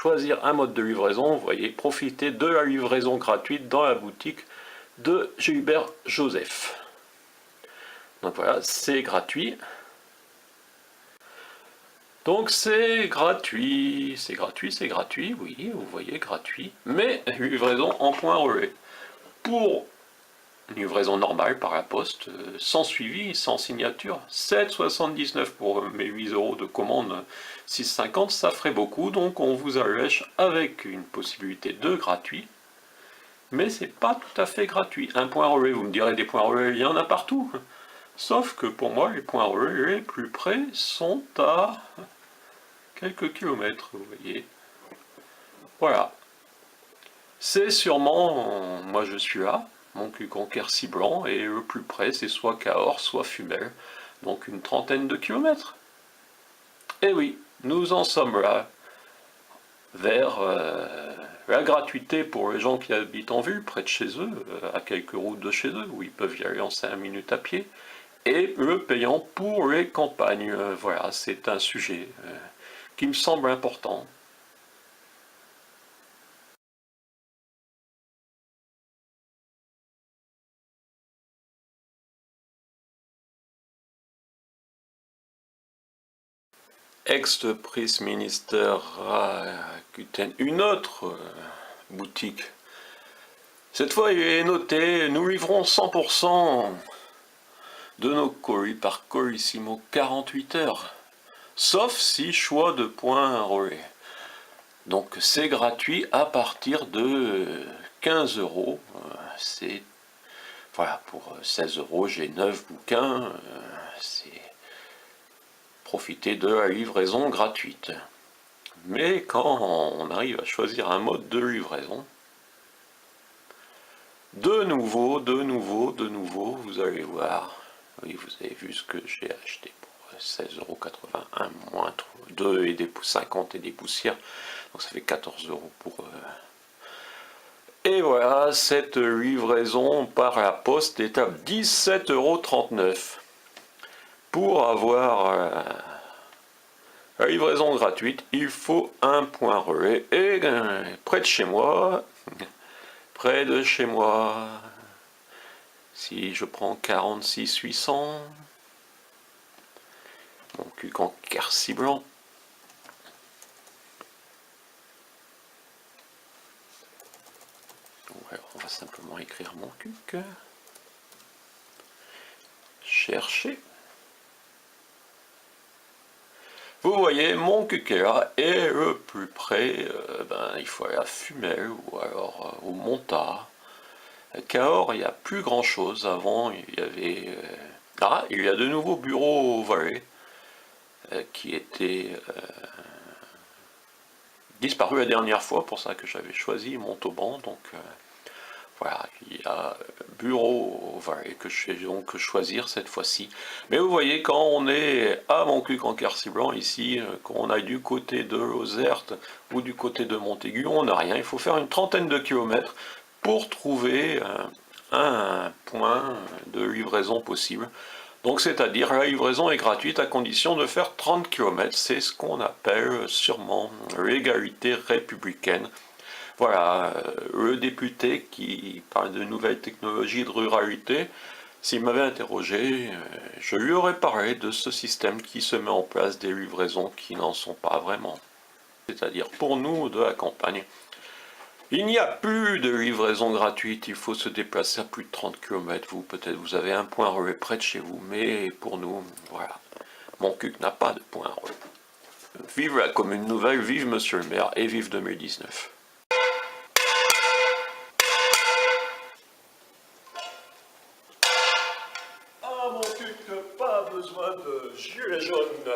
choisir un mode de livraison, vous voyez, profitez de la livraison gratuite dans la boutique de Gilbert Joseph. Donc voilà, c'est gratuit. Donc c'est gratuit, oui, vous voyez, gratuit, mais livraison en point relais. Pour livraison normale par la poste, sans suivi, sans signature, 7,79 pour mes 8 € de commande 6,50, ça ferait beaucoup, donc on vous allège avec une possibilité de gratuit, mais c'est pas tout à fait gratuit. Un point relais, vous me direz, des points relais, il y en a partout, sauf que pour moi, les points relais les plus près sont à quelques kilomètres, vous voyez. Voilà. C'est sûrement, moi je suis là, Montcuq-en-Quercy-Blanc, et le plus près c'est soit Cahors, soit Fumel, donc une trentaine de kilomètres. Et oui, nous en sommes là, vers la gratuité pour les gens qui habitent en ville, près de chez eux, à quelques routes de chez eux, où ils peuvent y aller en 5 minutes à pied, et le payant pour les campagnes. Voilà, c'est un sujet qui me semble important. Ex-Prise-Minister Rakuten, une autre boutique. Cette fois, il est noté, nous livrons 100% de nos colis par Colissimo 48 heures, sauf si choix de points relais. Donc c'est gratuit à partir de 15 €. C'est voilà, pour 16 €, j'ai 9 bouquins. C'est profiter de la livraison gratuite. Mais quand on arrive à choisir un mode de livraison, de nouveau, vous allez voir, oui, vous avez vu ce que j'ai acheté pour 16,81 €, moins 2 et des 50 et des poussières, donc ça fait 14 € pour... Et voilà, cette livraison par la poste est à 17,39 €. Pour avoir la livraison gratuite, il faut un point relais. Et près de chez moi, si je prends 46 800, Montcuq-en-Quercy-Blanc, on va simplement écrire Montcuq, chercher. Vous voyez, Montcuq est là, et le plus près, il faut aller à Fumel ou alors au Montat. À Cahors, il n'y a plus grand chose. Avant, il y avait... il y a de nouveaux bureaux au Valais qui étaient disparus la dernière fois, pour ça que j'avais choisi Montauban. Donc voilà, il y a bureau au Valais que je vais donc choisir cette fois-ci. Mais vous voyez, quand on est à Montcuq-en-Quercy-Blanc, ici, qu'on aille du côté de Lozerte ou du côté de Montaigu, on n'a rien. Il faut faire une trentaine de kilomètres pour trouver un point de livraison possible. Donc c'est-à-dire la livraison est gratuite à condition de faire 30 km. C'est ce qu'on appelle sûrement l'égalité républicaine. Voilà, le député qui parle de nouvelles technologies de ruralité, s'il m'avait interrogé, je lui aurais parlé de ce système qui se met en place des livraisons qui n'en sont pas vraiment. C'est-à-dire pour nous de la campagne, il n'y a plus de livraison gratuite, il faut se déplacer à plus de 30 km. Vous, peut-être, vous avez un point relais près de chez vous, mais pour nous, voilà, Montcuq n'a pas de point relais. Vive la commune nouvelle, vive Monsieur le maire, et vive 2019. Ah, Montcuq, pas besoin de gilets jaunes.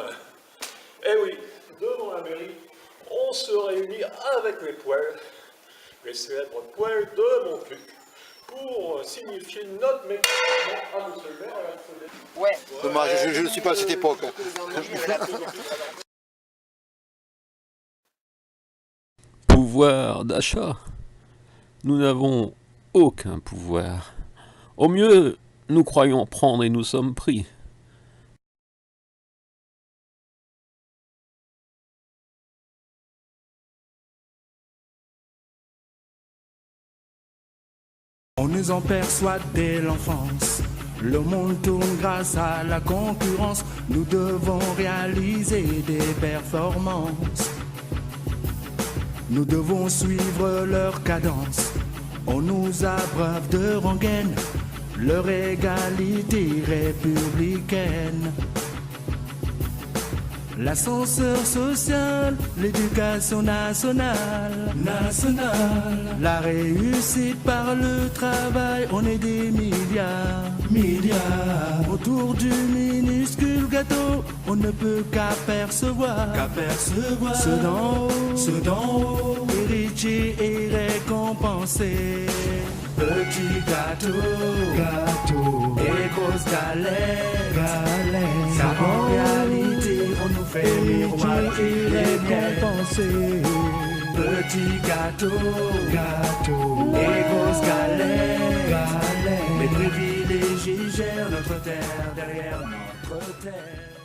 Eh oui, devant la mairie, on se réunit avec les poêles, les célèbres poêles de Montcuq, pour signifier notre mécontentement à monsieur le maire. Ouais. Dommage, je ne suis pas à cette époque. Pouvoir d'achat. Nous n'avons aucun pouvoir. Au mieux, nous croyons prendre et nous sommes pris. On nous en persuade dès l'enfance. Le monde tourne grâce à la concurrence. Nous devons réaliser des performances. Nous devons suivre leur cadence. On nous abreuve de rengaine, leur égalité républicaine. L'ascenseur social, l'éducation nationale, la réussite par le travail, on est des milliards. Autour du minuscule gâteau, on ne peut qu'apercevoir, ceux d'en haut, héritiers et récompensés. Petit gâteau, et grosse galère, car en réalité, on nous fait miroiter et récompenser. Petit gâteau, et grosse galère, les privilégiés gèrent notre terre derrière notre terre.